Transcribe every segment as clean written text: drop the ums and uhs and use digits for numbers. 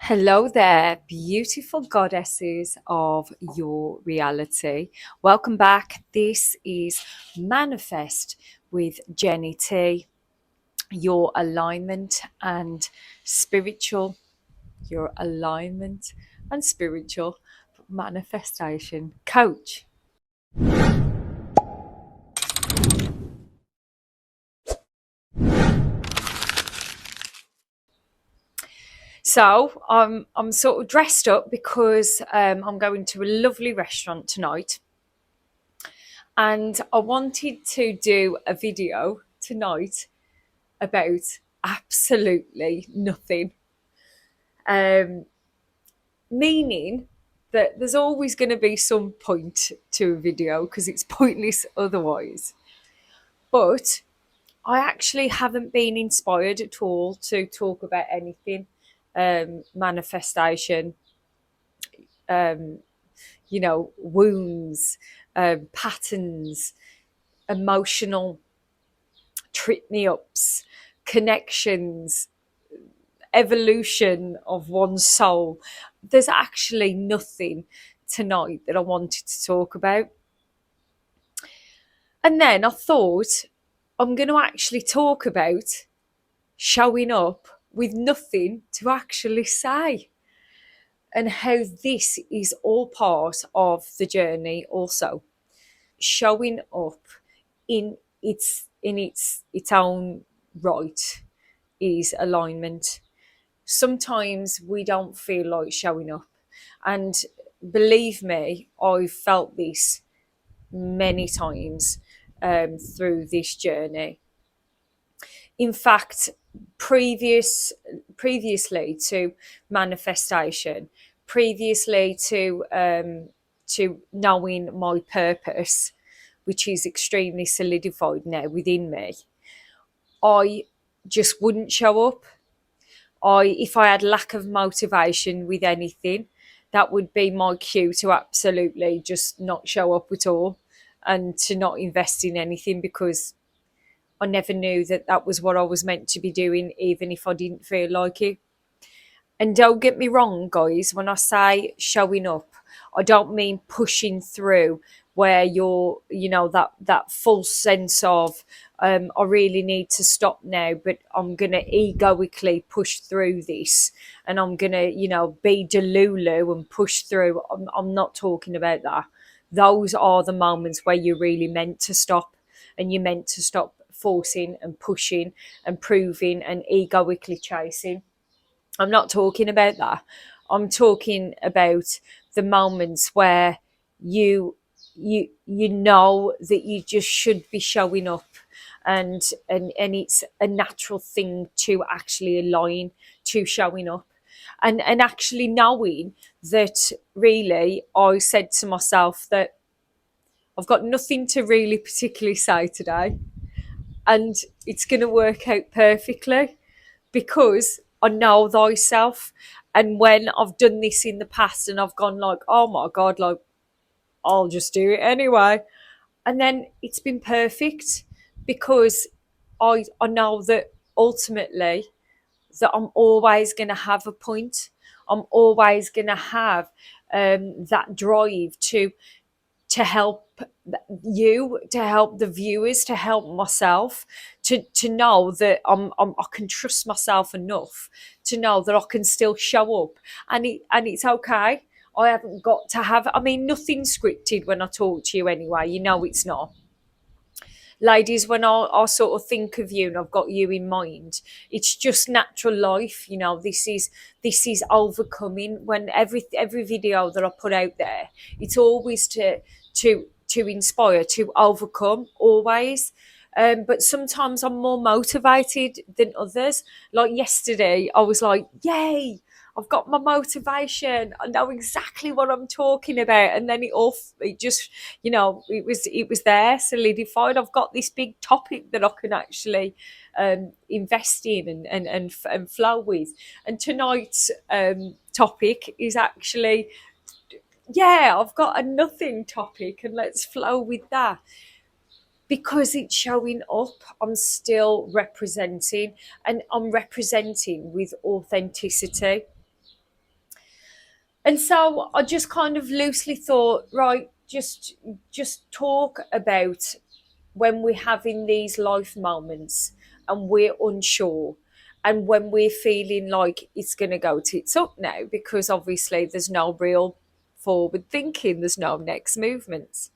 Hello there, beautiful goddesses of your reality. Welcome back. This is Manifest with Jenny T, your alignment and spiritual, your alignment and spiritual manifestation coach. So I'm sort of dressed up because I'm going to a lovely restaurant tonight, and I wanted to do a video tonight about absolutely nothing. Um, Meaning that there's always going to be some point to a video because it's pointless otherwise. But I actually haven't been inspired at all to talk about anything manifestation, um, wounds, patterns, emotional trip me ups, connections, evolution of one's soul. There's actually nothing tonight that I wanted to talk about. And then I thought I'm going to actually talk about showing up with nothing to actually say, and how this is all part of the journey also. Showing up in its own right is alignment. Sometimes we don't feel like showing up. And believe me, I've felt this many times through this journey. In fact, previously to manifestation, previously to knowing my purpose, which is extremely solidified now within me, I just wouldn't show up. If I had lack of motivation with anything, that would be my cue to absolutely just not show up at all and to not invest in anything, because I never knew that that was what I was meant to be doing, even if I didn't feel like it. And don't get me wrong, guys, when I say showing up, I don't mean pushing through where you're, that full sense of, I really need to stop now, but I'm going to egoically push through this, and I'm going to, be Delulu and push through. I'm not talking about that. Those are the moments where you're really meant to stop, and you're meant to stop forcing and pushing and proving and egoically chasing. I'm not talking about that. I'm talking about the moments where you you know that you just should be showing up, and it's a natural thing to actually align to showing up, and actually knowing that. Really, I said to myself that I've got nothing to really particularly say today, and it's going to work out perfectly because I know thyself. And when I've done this in the past and I've gone like, oh my God, like, I'll just do it anyway. And then it's been perfect because I know that ultimately that I'm always going to have a point. I'm always going to have that drive to help you, to help the viewers, to help myself, to know that I can trust myself enough to know that I can still show up, and it's okay. I haven't got to have. I mean, nothing's scripted when I talk to you anyway. You know it's not. Ladies, when I sort of think of you and I've got you in mind, it's just natural life. This is overcoming. When every video that I put out there, it's always to inspire, to overcome, always. But sometimes I'm more motivated than others. Like yesterday, I was like, yay, I've got my motivation. I know exactly what I'm talking about. And then it just, it was there, solidified. I've got this big topic that I can actually invest in and flow with. And tonight's topic is actually, yeah, I've got a nothing topic, and let's flow with that. Because it's showing up, I'm still representing, and I'm representing with authenticity. And so I just kind of loosely thought, right, just talk about when we're having these life moments and we're unsure, and when we're feeling like it's going to go tits up now, because obviously there's no real forward thinking, there's no next movements.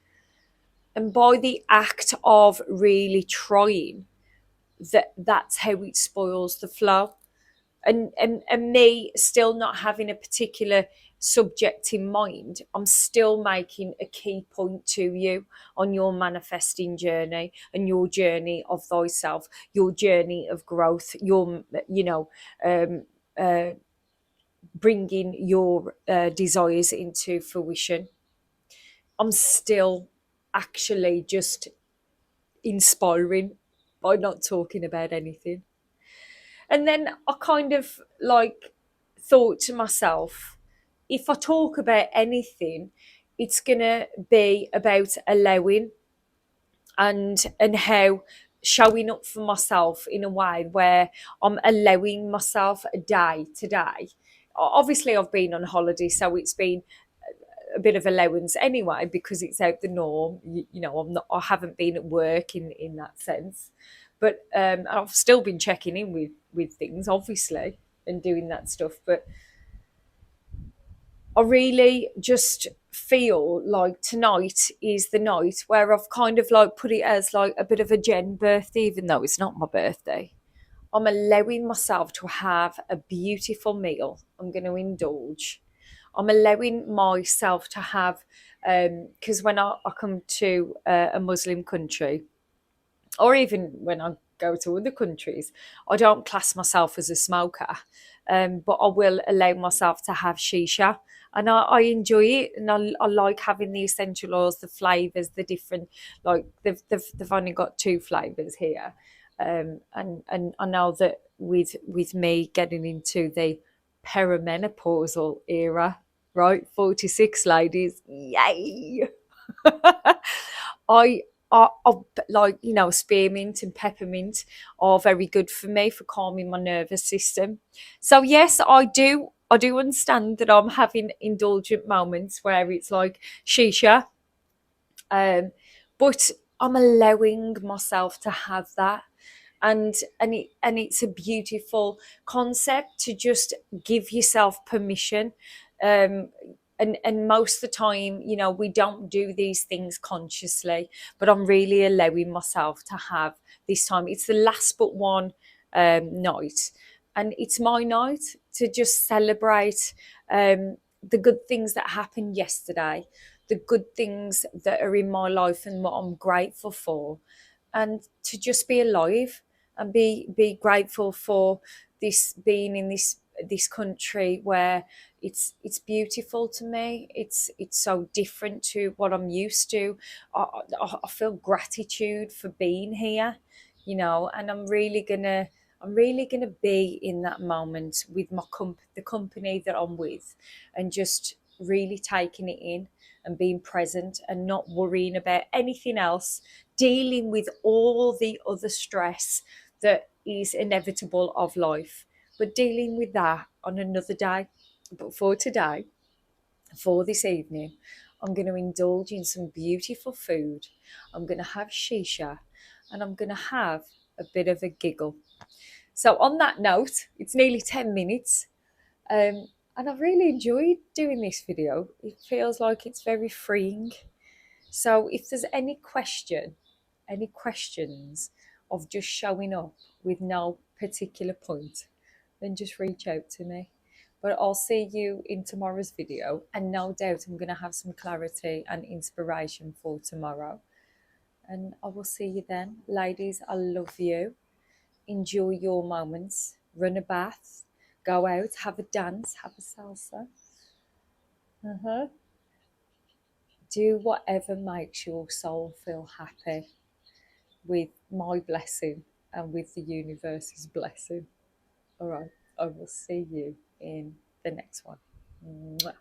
And by the act of really trying, that's how it spoils the flow. And me still not having a particular subject in mind, I'm still making a key point to you on your manifesting journey and your journey of thyself, your journey of growth, your, um, uh, bringing your desires into fruition. I'm still actually just inspiring by not talking about anything. And then I kind of like thought to myself, if I talk about anything, it's gonna be about allowing, and how showing up for myself in a way where I'm allowing myself a day today. Obviously, I've been on holiday, so it's been a bit of allowance anyway because it's out the norm. I haven't been at work in that sense, but I've still been checking in with things, obviously, and doing that stuff. But I really just feel like tonight is the night where I've kind of like put it as like a bit of a Jen birthday, even though it's not my birthday. I'm allowing myself to have a beautiful meal. I'm going to indulge. I'm allowing myself to have, because when I come to a Muslim country, or even when I go to other countries, I don't class myself as a smoker, but I will allow myself to have shisha. And I enjoy it, and I like having the essential oils, the flavors, the different, like they've only got two flavors here, and I know that with me getting into the perimenopausal era, right, 46 ladies, yay. I, I like, spearmint and peppermint are very good for me for calming my nervous system. So yes, I do understand that I'm having indulgent moments where it's like shisha, but I'm allowing myself to have that. And it's a beautiful concept to just give yourself permission. um, and most of the time, we don't do these things consciously, but I'm really allowing myself to have this time. It's the last but one night, and it's my night to just celebrate the good things that happened yesterday, the good things that are in my life and what I'm grateful for, and to just be alive and be grateful for this, being in this country where it's beautiful to me. It's so different to what I'm used to. I feel gratitude for being here, and I'm really gonna be in that moment with the company that I'm with, and just really taking it in and being present and not worrying about anything else, dealing with all the other stress that is inevitable of life, but dealing with that on another day. But for today, for this evening, I'm going to indulge in some beautiful food. I'm going to have shisha, and I'm going to have a bit of a giggle. So, on that note, it's nearly 10 minutes, and I've really enjoyed doing this video. It feels like it's very freeing. So, if there's any questions of just showing up with no particular point, then just reach out to me. But I'll see you in tomorrow's video, and no doubt I'm going to have some clarity and inspiration for tomorrow. And I will see you then. Ladies, I love you. Enjoy your moments. Run a bath. Go out, have a dance, have a salsa. Uh-huh. Do whatever makes your soul feel happy, with my blessing and with the universe's blessing. All right. I will see you in the next one. Mwah.